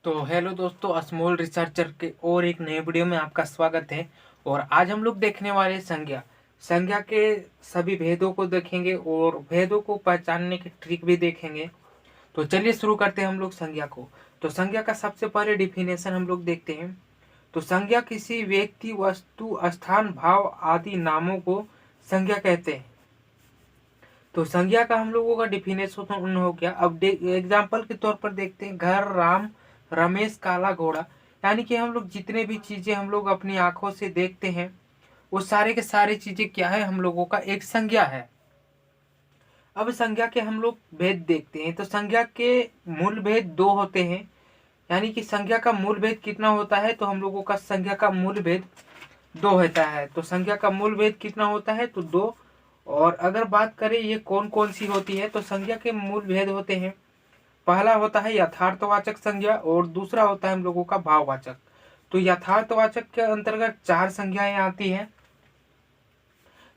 तो हेलो दोस्तों, small researcher के और एक नए वीडियो में आपका स्वागत है। और आज हम लोग देखने वाले हैं संज्ञा संज्ञा के सभी भेदों को देखेंगे और भेदों को पहचानने की ट्रिक भी देखेंगे। तो चलिए शुरू करते हैं हम लोग संज्ञा को। तो संज्ञा का सबसे पहले डिफिनेशन हम लोग देखते हैं। तो संज्ञा किसी व्यक्ति, वस्तु, स्थान, भाव आदि नामों को संज्ञा कहते हैं। तो संज्ञा का हम लोगों का डिफिनेशन हो गया। अब एग्जाम्पल के तौर पर देखते हैं, घर, राम, रमेश, काला घोड़ा। यानी कि हम लोग जितने भी चीजें हम लोग अपनी आंखों से देखते हैं वो सारे के सारे चीजें क्या है, हम लोगों का एक संज्ञा है। अब संज्ञा के हम लोग भेद देखते हैं। तो संज्ञा के मूल भेद दो होते हैं। यानी कि संज्ञा का मूल भेद कितना होता है, तो हम लोगों का संज्ञा का मूल भेद दो होता है। तो संज्ञा का मूल भेद कितना होता है, तो दो। और अगर बात करें ये कौन कौन सी होती है, तो संज्ञा के मूल भेद होते हैं। पहला होता है यथार्थवाचक संज्ञा और दूसरा होता है हम लोगों का भाववाचक। तो यथार्थवाचक के अंतर्गत चार संज्ञाएं आती हैं।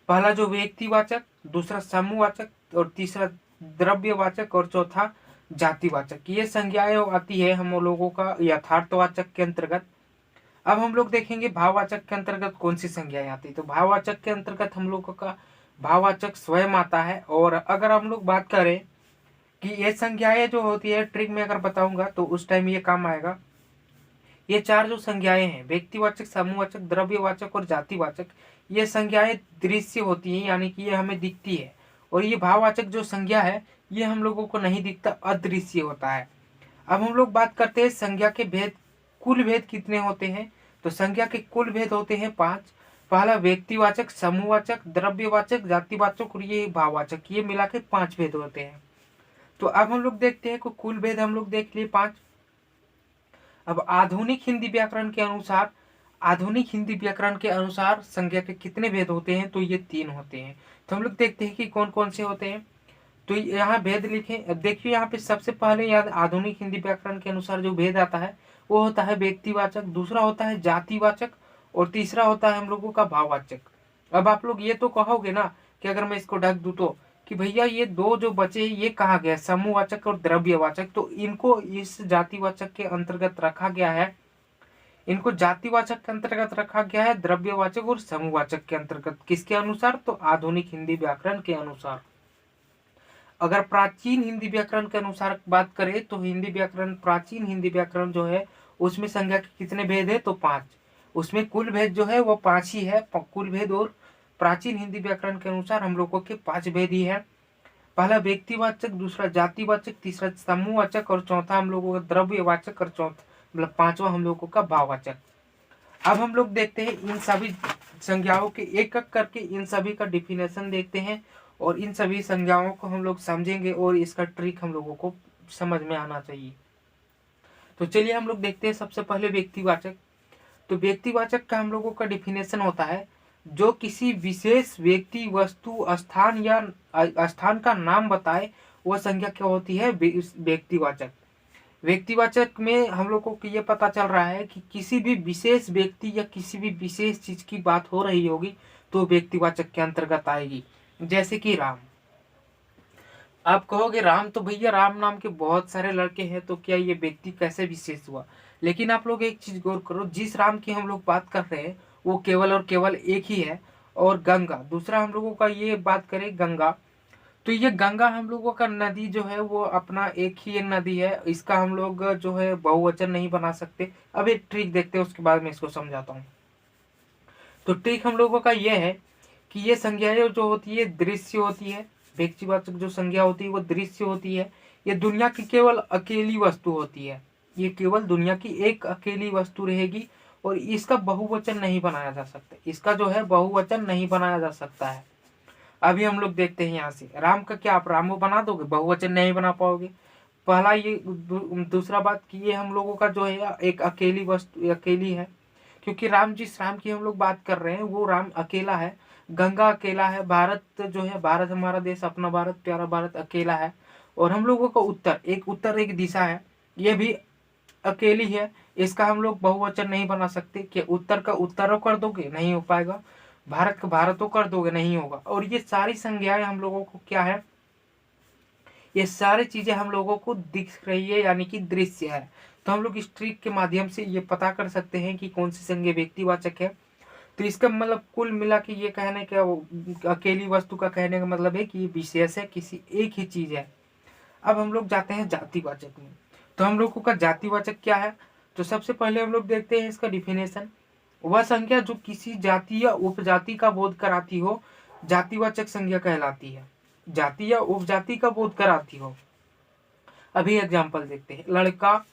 पहला जो व्यक्तिवाचक, दूसरा समूहवाचक और तीसरा द्रव्यवाचक और चौथा जातिवाचक। ये संज्ञाएं आती है हम लोगों का यथार्थवाचक के अंतर्गत। अब हम लोग देखेंगे भाववाचक के अंतर्गत कौन सी संज्ञाएं आती है। तो भाववाचक के अंतर्गत हम लोगों का भाववाचक स्वयं आता है। और अगर हम लोग बात करें कि ये संज्ञाएं जो होती है, ट्रिक में अगर बताऊंगा तो उस टाइम ये काम आएगा। ये चार जो संज्ञाएं हैं, व्यक्तिवाचक, समूहवाचक, द्रव्यवाचक और जातिवाचक, ये संज्ञाएं दृश्य होती हैं, यानी कि ये हमें दिखती है। और ये भाववाचक जो संज्ञा है ये हम लोगों को नहीं दिखता, अदृश्य होता है। अब हम लोग बात करते हैं संज्ञा के भेद। कुल भेद कितने होते हैं, तो संज्ञा के कुल भेद होते हैं पांच। पहला व्यक्तिवाचक, समूहवाचक, द्रव्यवाचक, जातिवाचक और ये भाववाचक, ये मिला के पांच भेद होते हैं। तो अब हम लोग देखते हैं कि कुल भेद हम लोग देख लिए पांच। अब आधुनिक हिंदी व्याकरण के अनुसार संज्ञा के कितने भेद होते हैं, तो ये तीन होते हैं। तो हम लोग देखते हैं कि कौन कौन से होते हैं। तो यहाँ भेद लिखे। अब देखिए यहाँ पे सबसे पहले याद, आधुनिक हिंदी व्याकरण के अनुसार जो भेद आता है वो होता है व्यक्तिवाचक, दूसरा होता है जातिवाचक और तीसरा होता है हम लोगों का भाववाचक। अब आप लोग ये तो कहोगे ना कि अगर मैं इसको ढक दूं तो, कि भैया ये दो जो बचे ये कहा गया, समूहवाचक और द्रव्यवाचक, तो इनको इस जातिवाचक के अंतर्गत रखा गया है। इनको जातिवाचक के अंतर्गत रखा गया है, द्रव्यवाचक और समूहवाचक के अंतर्गत। किसके अनुसार, तो आधुनिक हिंदी व्याकरण के अनुसार। अगर प्राचीन हिंदी व्याकरण के अनुसार बात करें तो प्राचीन हिंदी व्याकरण जो है उसमें संज्ञा के कितने भेद है, तो पांच। उसमें कुल भेद जो है वो पांच ही है, कुल भेद। और प्राचीन हिंदी व्याकरण के अनुसार हम लोगों के पांच भेद ही है। पहला व्यक्तिवाचक, दूसरा जातिवाचक, तीसरा समूहवाचक और चौथा हम लोगों का द्रव्यवाचक और चौथा मतलब पांचवा हम लोगों का भाववाचक। अब हम लोग देखते हैं इन सभी संज्ञाओं के एक एक करके इन सभी का डिफिनेशन देखते हैं और इन सभी संज्ञाओं को हम लोग समझेंगे और इसका ट्रिक हम लोगों को समझ में आना चाहिए। तो चलिए हम लोग देखते हैं सबसे पहले व्यक्तिवाचक। तो व्यक्तिवाचक का हम लोगों का डिफिनेशन होता है जो किसी विशेष व्यक्ति, वस्तु, स्थान या स्थान का नाम बताए, वह संज्ञा क्या होती है, व्यक्तिवाचक। व्यक्तिवाचक में हम लोगों को ये पता चल रहा है कि किसी भी विशेष व्यक्ति या किसी भी विशेष चीज की बात हो रही होगी तो व्यक्तिवाचक के अंतर्गत आएगी। जैसे कि राम, आप कहोगे राम तो भैया राम नाम के बहुत सारे लड़के हैं, तो क्या ये व्यक्ति कैसे विशेष हुआ। लेकिन आप लोग एक चीज गौर करो, जिस राम की हम लोग बात कर रहे हैं वो केवल और केवल एक ही है। और गंगा, दूसरा हम लोगों का ये बात करें गंगा, तो ये गंगा हम लोगों का नदी जो है वो अपना एक ही नदी है। इसका हम लोग जो है बहुवचन नहीं बना सकते। अब एक ट्रिक देखते हैं, उसके बाद मैं इसको समझाता हूँ। तो ट्रिक हम लोगों का ये है कि ये संज्ञाएं जो होती है दृश्य होती है। व्यक्तिवाचक जो संज्ञा होती है वो दृश्य होती है। ये दुनिया की केवल अकेली वस्तु होती है। ये केवल दुनिया की एक अकेली वस्तु रहेगी और इसका बहुवचन नहीं बनाया जा सकता। इसका जो है बहुवचन नहीं बनाया जा सकता है। अभी हम लोग देखते हैं यहाँ से, राम का क्या आप रामो बना दोगे, बहुवचन नहीं बना पाओगे। पहला ये दूसरा बात कि ये हम लोगों का जो है एक अकेली वस्तु अकेली है, क्योंकि राम जिस राम की हम लोग बात कर रहे हैं वो राम अकेला है। गंगा अकेला है। भारत जो है, भारत हमारा देश, अपना भारत, प्यारा भारत अकेला है। और हम लोगों का उत्तर एक दिशा है, ये भी अकेली है। इसका हम लोग बहुवचन नहीं बना सकते कि उत्तर का उत्तरों कर दोगे, नहीं हो पाएगा। भारत का भारतों कर दोगे, नहीं होगा। और ये सारी संज्ञाएं हम लोगों को क्या है, ये सारी चीजें हम लोगों को दिख रही है, यानी कि दृश्य है। तो हम लोग इस ट्रिक के माध्यम से ये पता कर सकते हैं कि कौन सी संज्ञा व्यक्तिवाचक है। तो इसका मतलब कुल मिला के ये कहने का, अकेली वस्तु का कहने का मतलब है कि ये विशेष है, किसी एक ही चीज है। अब हम लोग जाते हैं जातिवाचक में। तो हम लोगों का जातिवाचक क्या है, तो सबसे पहले हम लोग देखते हैं इसका डिफिनेशन। वह संज्ञा जो किसी जाति या उपजाति का बोध कराती हो जातिवाचक संज्ञा कहलाती है। जाति या उपजाति का बोध कराती हो। अभी एग्जाम्पल देखते हैं। लड़का,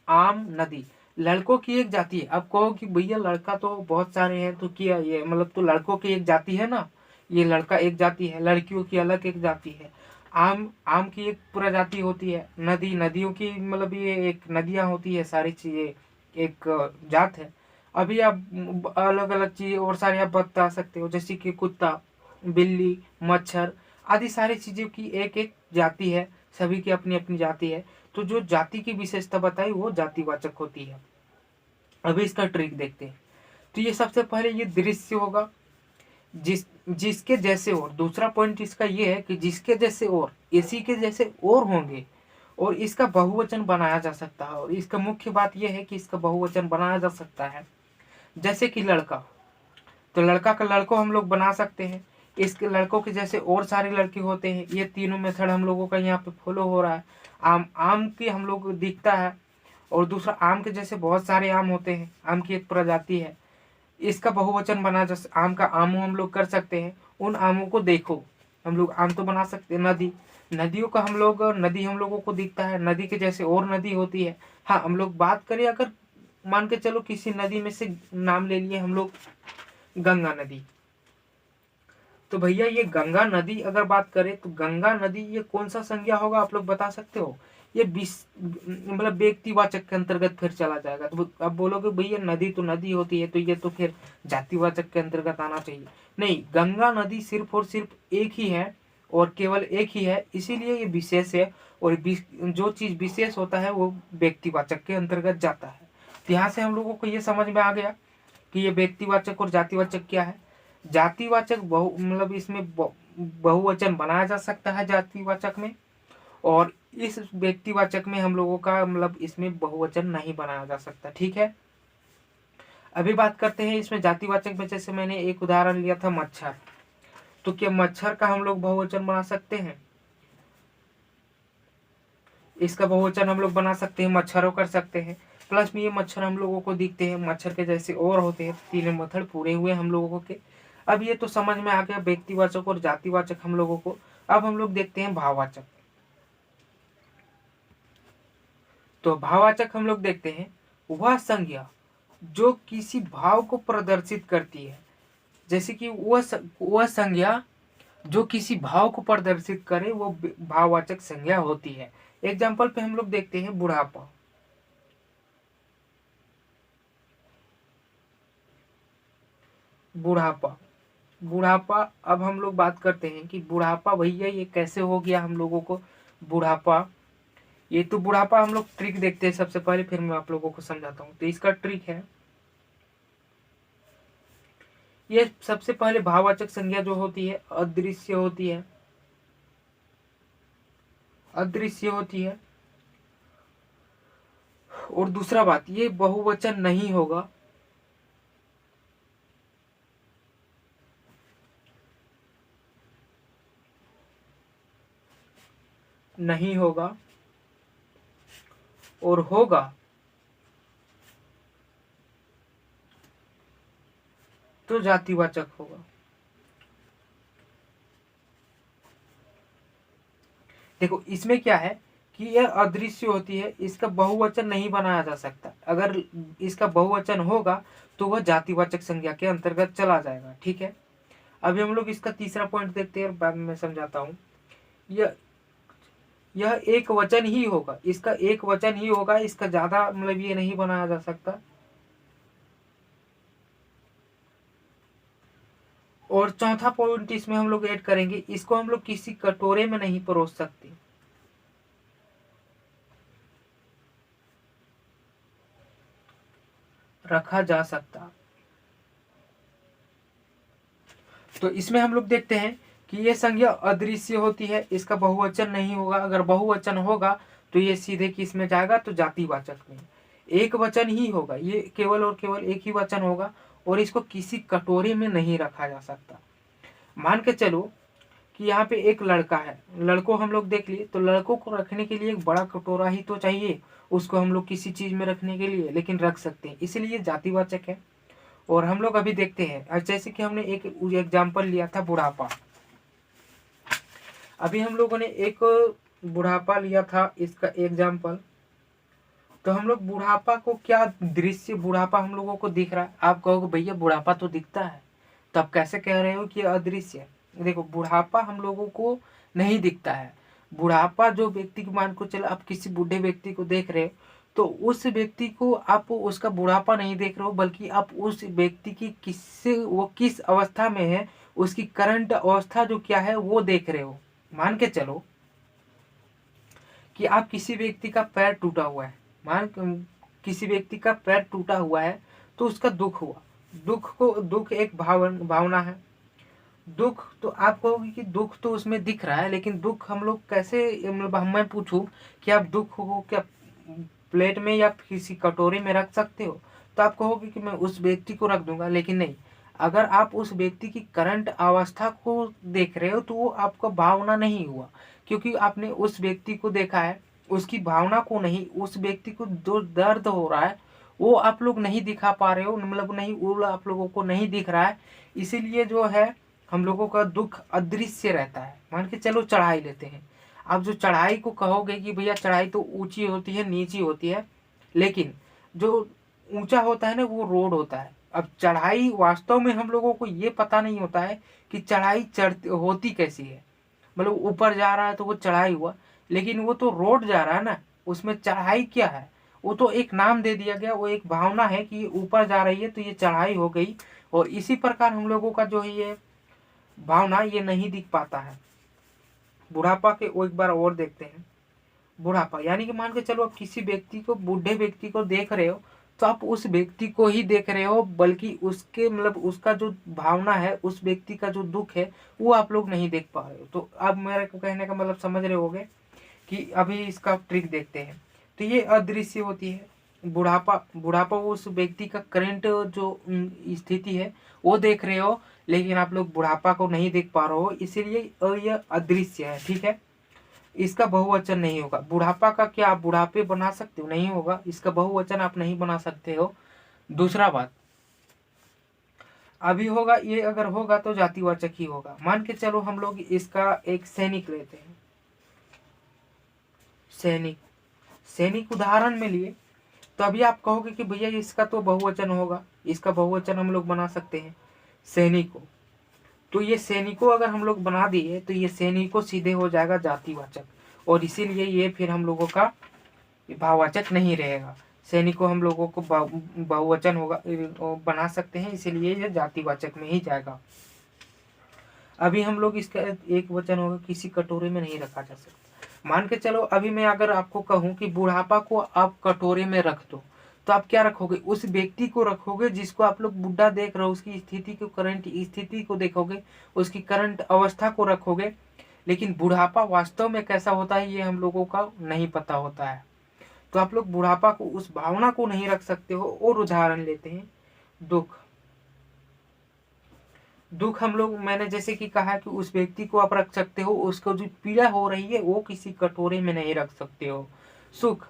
आम, नदी। लड़कों की एक जाति है। अब कहो कि भैया लड़का तो बहुत सारे हैं, तो क्या ये मतलब तो लड़कों की एक जाति है ना, ये लड़का एक जाति है, लड़कियों की अलग एक जाति है। आम, आम की एक प्रजाति होती है। नदी, नदियों की मतलब ये एक नदियां होती है, सारी चीजें एक जात है। अभी आप अलग अलग चीजें और सारे आप बता सकते हो, जैसे कि कुत्ता, बिल्ली, मच्छर आदि सारी चीजों की एक एक जाति है, सभी की अपनी अपनी जाति है। तो जो जाति की विशेषता बताई वो जातिवाचक होती है। अभी इसका ट्रिक देखते हैं। तो ये सबसे पहले ये दृश्य होगा, जिसके जैसे और। दूसरा पॉइंट इसका ये है कि जिसके जैसे और, इसी के जैसे और होंगे, और इसका बहुवचन बनाया जा सकता है। और इसका मुख्य बात यह है कि इसका बहुवचन बनाया जा सकता है। जैसे कि लड़का, तो लड़का का लड़कों हम लोग बना सकते हैं। इसके लड़कों के जैसे और सारे लड़के होते हैं। ये तीनों मेथड हम लोगों का यहाँ पे फॉलो हो रहा है। आम, आम की हम लोग दिखता है, और दूसरा आम के जैसे बहुत सारे आम होते हैं, आम की एक प्रजाति है। इसका बहुवचन बना, जैसे आम का आमू हम लोग कर सकते हैं। उन आमों को देखो, हम लोग आम तो बना सकते हैं। नदी, नदियों का हम लोग, नदी हम लोगों को दिखता है, नदी के जैसे और नदी होती है। हाँ, हम लोग बात करें अगर मान के चलो किसी नदी में से नाम ले लिए हम लोग, गंगा नदी। तो भैया ये गंगा नदी अगर बात करें तो गंगा नदी ये कौन सा संज्ञा होगा, आप लोग बता सकते हो? ये मतलब व्यक्तिवाचक के अंतर्गत फिर चला जाएगा। तो अब बोलोगे भैया नदी तो नदी होती है, तो ये तो फिर जातिवाचक के अंतर्गत आना चाहिए। नहीं, गंगा नदी सिर्फ और सिर्फ एक ही है, और केवल एक ही है, इसीलिए ये विशेष है। और जो चीज विशेष होता है वो व्यक्तिवाचक के अंतर्गत जाता है। तो यहाँ से हम लोगों को ये समझ में आ गया कि ये व्यक्तिवाचक और जातिवाचक क्या है। जातिवाचक मतलब इसमें बहुवचन बनाया जा सकता है जातिवाचक में, और इस व्यक्तिवाचक में हम लोगों का मतलब इसमें बहुवचन नहीं बनाया जा सकता। ठीक है, अभी बात करते हैं इसमें जातिवाचक में। जैसे मैंने एक उदाहरण लिया था मच्छर, तो क्या मच्छर का हम लोग बहुवचन बना सकते हैं? इसका बहुवचन हम लोग बना सकते हैं, मच्छरों कर सकते हैं। प्लस में ये मच्छर हम लोगों को दिखते हैं, मच्छर के जैसे और होते हैं। तीनों मेथड पूरे हुए हम लोगों के। अब ये तो समझ में आ गया व्यक्तिवाचक और जातिवाचक हम लोगों को। अब हम लोग देखते हैं भाववाचक। तो भाववाचक हम लोग देखते हैं वह संज्ञा जो किसी भाव को प्रदर्शित करती है। जैसे कि वह संज्ञा जो किसी भाव को प्रदर्शित करे वो भाववाचक संज्ञा होती है। एग्जाम्पल पे हम लोग देखते हैं बुढ़ापा। बुढ़ापा, बुढ़ापा। अब हम लोग बात करते हैं कि बुढ़ापा भैया ये कैसे हो गया हम लोगों को बुढ़ापा। ये तो बुढ़ापा हम लोग ट्रिक देखते हैं सबसे पहले, फिर मैं आप लोगों को समझाता हूँ। तो इसका ट्रिक है, ये सबसे पहले भाववाचक संज्ञा जो होती है अदृश्य होती है, अदृश्य होती है। और दूसरा बात, ये बहुवचन नहीं होगा, नहीं होगा, और होगा तो जातिवाचक होगा। देखो इसमें क्या है कि यह अदृश्य होती है, इसका बहुवचन नहीं बनाया जा सकता। अगर इसका बहुवचन होगा तो वह जातिवाचक संज्ञा के अंतर्गत चला जाएगा। ठीक है, अभी हम लोग इसका तीसरा पॉइंट देखते हैं, बाद में मैं समझाता हूँ। यह यह एक वचन ही होगा, इसका एक वचन ही होगा, इसका ज्यादा मतलब ये नहीं बनाया जा सकता। और चौथा पॉइंट इसमें हम लोग ऐड करेंगे, इसको हम लोग किसी कटोरे में नहीं परोस सकते। रखा जा सकता। तो इसमें हम लोग देखते हैं कि ये संज्ञा अदृश्य होती है, इसका बहुवचन नहीं होगा। अगर बहुवचन होगा तो ये सीधे किस में जाएगा, तो जातिवाचक में। एक वचन ही होगा, ये केवल और केवल एक ही वचन होगा और इसको किसी कटोरे में नहीं रखा जा सकता। मान के चलो कि यहाँ पे एक लड़का है, लड़कों हम लोग देख लिए, तो लड़कों को रखने के लिए एक बड़ा कटोरा ही तो चाहिए उसको हम लोग किसी चीज में रखने के लिए, लेकिन रख सकते हैं, इसलिए जातिवाचक है। और हम लोग अभी देखते हैं, जैसे कि हमने एक एग्जाम्पल लिया था बुढ़ापा। अभी हम लोगों ने एक बुढ़ापा लिया था, इसका एग्जाम्पल। तो हम लोग बुढ़ापा को क्या दृश्य बुढ़ापा हम लोगों को दिख रहा है, आप कहोगे भैया बुढ़ापा तो दिखता है, तो आप कैसे कह रहे हो कि अदृश्य है। देखो बुढ़ापा हम लोगों को नहीं दिखता है। बुढ़ापा जो व्यक्ति को, मान को चलो आप किसी बूढ़े व्यक्ति को देख रहे हो, तो उस व्यक्ति को आप उसका बुढ़ापा नहीं देख रहे हो, बल्कि आप उस व्यक्ति की वो किस अवस्था में है, उसकी करंट अवस्था जो क्या है वो देख रहे हो। मान के चलो कि आप किसी व्यक्ति का पैर टूटा हुआ है, किसी व्यक्ति का पैर टूटा हुआ है, तो उसका दुख हुआ। दुख एक भावना है। दुख तो आप कहोगे कि दुख तो उसमें दिख रहा है, लेकिन दुख हम लोग कैसे, मतलब मैं पूछूं कि आप दुख को क्या प्लेट में या किसी कटोरे में रख सकते हो, तो आप कहोगे कि मैं उस व्यक्ति को रख दूंगा, लेकिन नहीं। अगर आप उस व्यक्ति की करंट अवस्था को देख रहे हो तो वो आपका भावना नहीं हुआ, क्योंकि आपने उस व्यक्ति को देखा है, उसकी भावना को नहीं। उस व्यक्ति को जो दर्द हो रहा है वो आप लोग नहीं दिखा पा रहे हो, मतलब नहीं, वो आप लोगों को नहीं दिख रहा है, इसीलिए जो है हम लोगों का दुख अदृश्य रहता है। मान के चलो चढ़ाई लेते हैं, आप जो चढ़ाई को कहोगे कि भैया चढ़ाई तो ऊंची होती है, नीची होती है, लेकिन जो ऊंचा होता है ना वो रोड होता है। अब चढ़ाई वास्तव में हम लोगों को ये पता नहीं होता है कि चढ़ाई चढ़ती होती कैसी है, मतलब ऊपर जा रहा है तो वो चढ़ाई हुआ, लेकिन वो तो रोड जा रहा है ना, उसमें चढ़ाई क्या है, वो तो एक नाम दे दिया गया, वो एक भावना है कि ऊपर जा रही है तो ये चढ़ाई हो गई। और इसी प्रकार हम लोगों का जो है ये भावना ये नहीं दिख पाता है। बुढ़ापा के वो एक बार और देखते हैं। बुढ़ापा यानी कि मान के चलो आप किसी व्यक्ति को, बूढ़े व्यक्ति को देख रहे हो, तो आप उस व्यक्ति को ही देख रहे हो, बल्कि उसके मतलब उसका जो भावना है, उस व्यक्ति का जो दुख है वो आप लोग नहीं देख पा रहे हो। तो अब मेरे को कहने का मतलब समझ रहे होगे कि अभी इसका ट्रिक देखते हैं। तो ये अदृश्य होती है बुढ़ापा। बुढ़ापा वो उस व्यक्ति का करंट जो स्थिति है वो देख रहे हो, लेकिन आप लोग बुढ़ापा को नहीं देख पा रहे हो, इसीलिए यह अदृश्य है। ठीक है, इसका बहुवचन नहीं होगा। बुढ़ापा का क्या आप बुढ़ापे बना सकते हो, नहीं होगा, इसका बहुवचन आप नहीं बना सकते हो। दूसरा बात अभी होगा, ये अगर होगा तो जातिवाचक ही होगा। मान के चलो हम लोग इसका एक सैनिक लेते हैं, सैनिक। सैनिक उदाहरण में लिए तो अभी आप कहोगे कि भैया इसका तो बहुवचन होगा, इसका बहुवचन हम लोग बना सकते हैं सैनिकों। तो ये सैनिकों अगर हम लोग बना दिए तो ये सैनिकों सीधे हो जाएगा जातिवाचक, और इसीलिए ये फिर हम लोगों का भाववाचक नहीं रहेगा। सैनिकों हम लोगों को बहुवचन होगा बना सकते हैं, इसीलिए ये जातिवाचक में ही जाएगा। अभी हम लोग इसका एक वचन होगा, किसी कटोरे में नहीं रखा जा सकता। मान के चलो अभी मैं अगर आपको कहूं कि बुढ़ापा को आप कटोरे में रख दो, तो आप क्या रखोगे, उस व्यक्ति को रखोगे जिसको आप लोग बुढ़ा देख रहे हो, उसकी स्थिति को, करंट स्थिति को देखोगे, उसकी करंट अवस्था को रखोगे। लेकिन बुढ़ापा वास्तव में कैसा होता है ये हम लोगों का नहीं पता होता है, तो आप लोग बुढ़ापा को, उस भावना को नहीं रख सकते हो। और उदाहरण लेते हैं दुख। दुख हम लोग, मैंने जैसे कि कहा कि उस व्यक्ति को आप रख सकते हो, उसको जो पीड़ा हो रही है वो किसी कटोरे में नहीं रख सकते हो। सुख,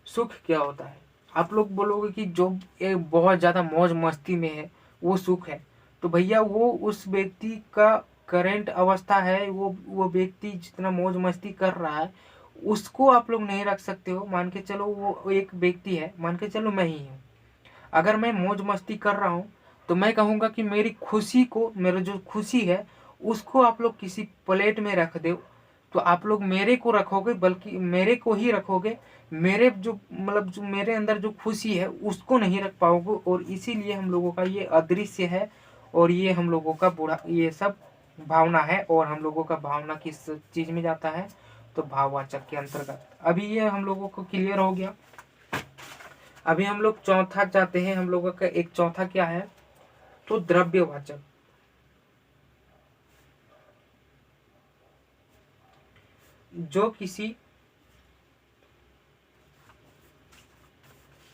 सुख क्या होता है, आप लोग बोलोगे कि जो एक बहुत ज्यादा मौज मस्ती में है वो सुख है, तो भैया वो उस व्यक्ति का करंट अवस्था है, वो व्यक्ति जितना मौज मस्ती कर रहा है उसको आप लोग नहीं रख सकते हो। मान के चलो वो एक व्यक्ति है, मान के चलो मैं ही हूँ, अगर मैं मौज मस्ती कर रहा हूँ तो मैं कहूँगा कि मेरी खुशी को, मेरा जो खुशी है उसको आप लोग किसी प्लेट में रख दो, तो आप लोग मेरे को रखोगे, बल्कि मेरे को ही रखोगे, मेरे जो मतलब जो मेरे अंदर जो खुशी है उसको नहीं रख पाओगे। और इसीलिए हम लोगों का ये अदृश्य है, और ये हम लोगों का बुरा, ये सब भावना है। और हम लोगों का भावना किस चीज में जाता है, तो भाववाचक के अंतर्गत। अभी ये हम लोगों को क्लियर हो गया। अभी हम लोग चौथा जाते हैं, हम लोगों का एक चौथा क्या है, तो द्रव्यवाचक। जो किसी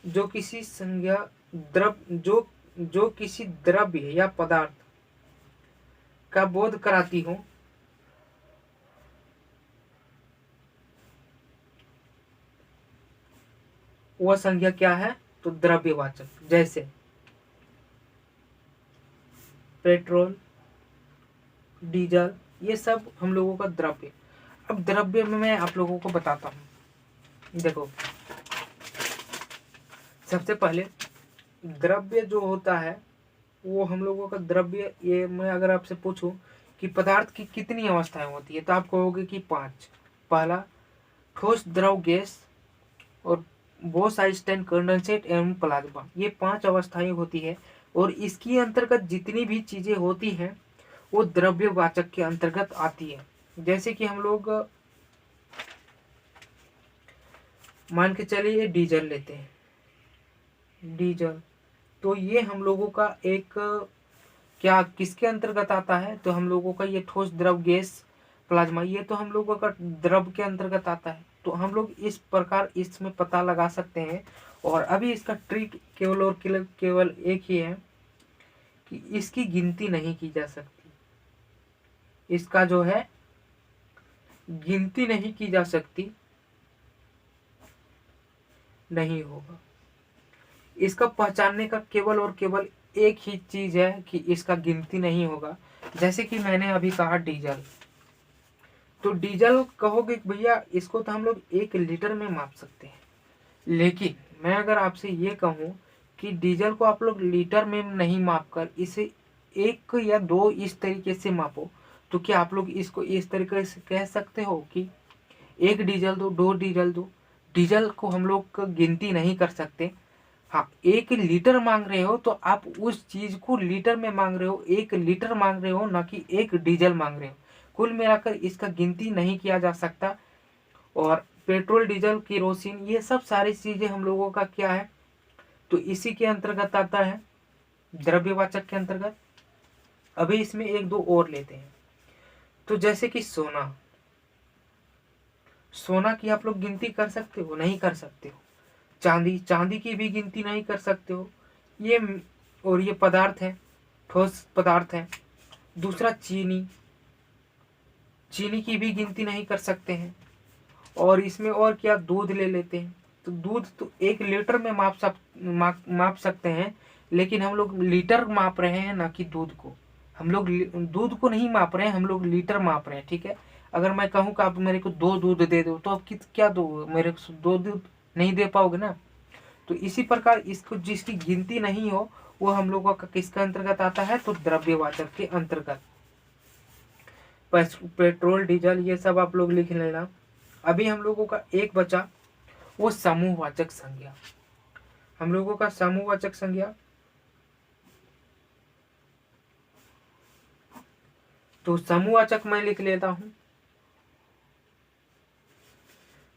जो किसी संज्ञा जो किसी द्रव्य या पदार्थ का बोध कराती हो, वह संज्ञा क्या है? तो द्रव्यवाचक। जैसे पेट्रोल, डीजल, ये सब हम लोगों का द्रव्य। अब द्रव्य में मैं आप लोगों को बताता हूँ। देखो, सबसे पहले द्रव्य जो होता है वो हम लोगों का द्रव्य, ये मैं अगर आपसे पूछूं कि पदार्थ की कितनी अवस्थाएं होती है तो आप कहोगे कि 5। पहला, ठोस, द्रव, गैस और बोस, आइंस्टाइन, कंडेंसेट एवं प्लाज्मा, ये 5 अवस्थाएं होती है। और इसकी अंतर्गत जितनी भी चीजें होती हैं वो द्रव्यवाचक के अंतर्गत आती है। जैसे कि हम लोग मान के चलिए डीजल लेते हैं। डीजल तो ये हम लोगों का एक क्या किसके अंतर्गत आता है? तो हम लोगों का ये ठोस, द्रव, गैस, प्लाज्मा, ये तो हम लोगों का द्रव के अंतर्गत आता है। तो हम लोग इस प्रकार इसमें पता लगा सकते हैं। और अभी इसका ट्रिक केवल और केवल एक ही है कि इसकी गिनती नहीं की जा सकती। इसका जो है गिनती नहीं की जा सकती, नहीं होगा। इसका पहचानने का केवल और केवल एक ही चीज है कि इसका गिनती नहीं होगा। जैसे कि मैंने अभी कहा डीजल, तो डीजल कहोगे कि भैया इसको तो हम लोग 1 लीटर में माप सकते हैं। लेकिन मैं अगर आपसे ये कहूँ कि डीजल को आप लोग लीटर में नहीं माप कर इसे 1 या 2 इस तरीके से मापो, तो क्या आप लोग इसको इस तरीके से कह सकते हो कि 1 डीजल दो, 2 डीजल दो? डीजल को हम लोग गिनती नहीं कर सकते। हाँ, 1 लीटर मांग रहे हो तो आप उस चीज को लीटर में मांग रहे हो, 1 लीटर मांग रहे हो, ना कि 1 डीजल मांग रहे हो। कुल मिलाकर इसका गिनती नहीं किया जा सकता। और पेट्रोल, डीजल, केरोसिन, ये सब सारी चीजें हम लोगों का क्या है? तो इसी के अंतर्गत आता है, द्रव्यवाचक के अंतर्गत। अभी इसमें 1-2 और लेते हैं। तो जैसे कि सोना, सोना की आप लोग गिनती कर सकते हो? नहीं कर सकते हो। चांदी, चांदी की भी गिनती नहीं कर सकते हो। ये और ये पदार्थ है, ठोस पदार्थ है। दूसरा चीनी, चीनी की भी गिनती नहीं कर सकते हैं। और इसमें और क्या, दूध ले लेते हैं। तो दूध तो 1 लीटर में माप सकते हैं, लेकिन हम लोग लीटर माप रहे हैं, ना कि दूध को। हम लोग दूध को नहीं माप रहे हैं, हम लोग लीटर माप रहे हैं। ठीक है, अगर मैं कहूँ कि आप मेरे को 2 दूध दे दो, तो आप क्या दो मेरे को? 2 दूध नहीं दे पाओगे ना। तो इसी प्रकार इसको जिसकी गिनती नहीं हो वो हम लोगों का किसके अंतर्गत आता है? तो द्रव्यवाचक के अंतर्गत। पेट्रोल, डीजल, ये सब आप लोग लिख लेना। अभी हम लोगों का एक बचा, वो समूहवाचक संज्ञा। हम लोगों का समूहवाचक संज्ञा, तो समूहवाचक मैं लिख लेता हूं।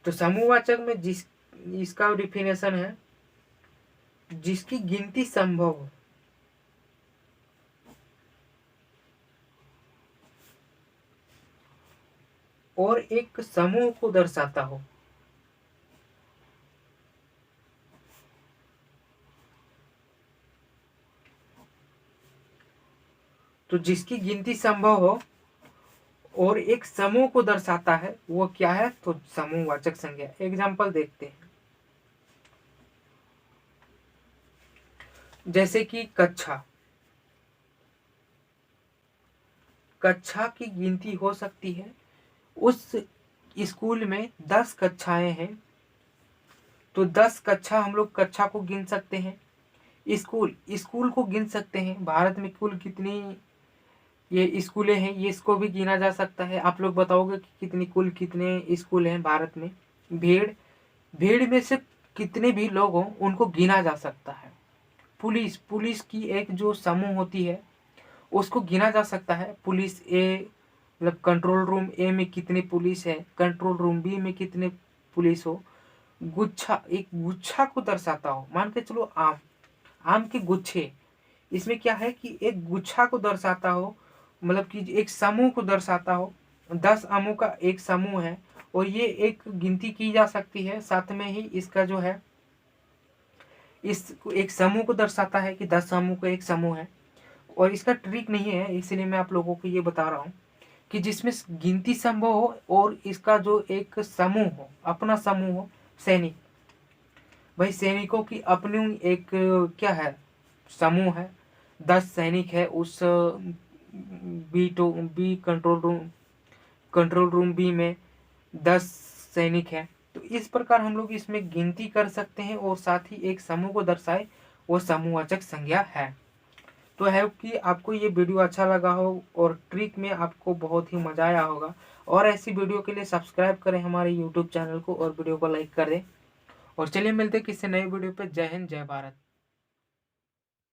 तो समूहवाचक में इसका डिफिनेशन है, जिसकी गिनती संभव हो, और एक समूह को दर्शाता हो। तो जिसकी गिनती संभव हो और एक समूह को दर्शाता है, वो क्या है? तो समूहवाचक संज्ञा। एग्जाम्पल देखते हैं। जैसे कि कक्षा, कक्षा की गिनती हो सकती है। उस स्कूल में 10 कक्षाएं हैं, तो 10 कक्षा हम लोग कक्षा को गिन सकते हैं। स्कूल, स्कूल को गिन सकते हैं। भारत में कुल कितनी ये स्कूलें हैं, ये इसको भी गिना जा सकता है। आप लोग बताओगे कि कितने स्कूल हैं भारत में। भीड़, भीड़ में से कितने भी लोग हों उनको गिना जा सकता है। पुलिस, पुलिस की एक जो समूह होती है उसको गिना जा सकता है। पुलिस ए, मतलब कंट्रोल रूम ए में कितने पुलिस है, कंट्रोल रूम बी में कितने पुलिस हो। गुच्छा, एक गुच्छा को दर्शाता हो। मान के चलो आम, आम के गुच्छे, इसमें क्या है कि एक गुच्छा को दर्शाता हो, मतलब कि एक समूह को दर्शाता हो। 10 आमों का एक समूह है और ये एक गिनती की जा सकती है। साथ में ही इसका जो है इस एक समूह को दर्शाता है कि 10 समूह का एक समूह है। और इसका ट्रिक नहीं है, इसलिए मैं आप लोगों को ये बता रहा हूँ कि जिसमें गिनती संभव हो और इसका जो एक समूह हो, अपना समूह हो, सैनिक। भाई सैनिकों की अपनी एक क्या है, समूह है, 10 सैनिक है उस बी कंट्रोल रूम बी में 10 सैनिक हैं। तो इस प्रकार हम लोग इसमें गिनती कर सकते हैं और साथ ही एक समूह को दर्शाए वो समूहवाचक संज्ञा है। तो है कि आपको ये वीडियो अच्छा लगा हो और ट्रिक में आपको बहुत ही मजा आया होगा। और ऐसी वीडियो के लिए सब्सक्राइब करें हमारे यूट्यूब चैनल को और वीडियो को लाइक कर दें। और चलिए मिलते हैं किसी नए वीडियो पे। जय हिंद, जय भारत।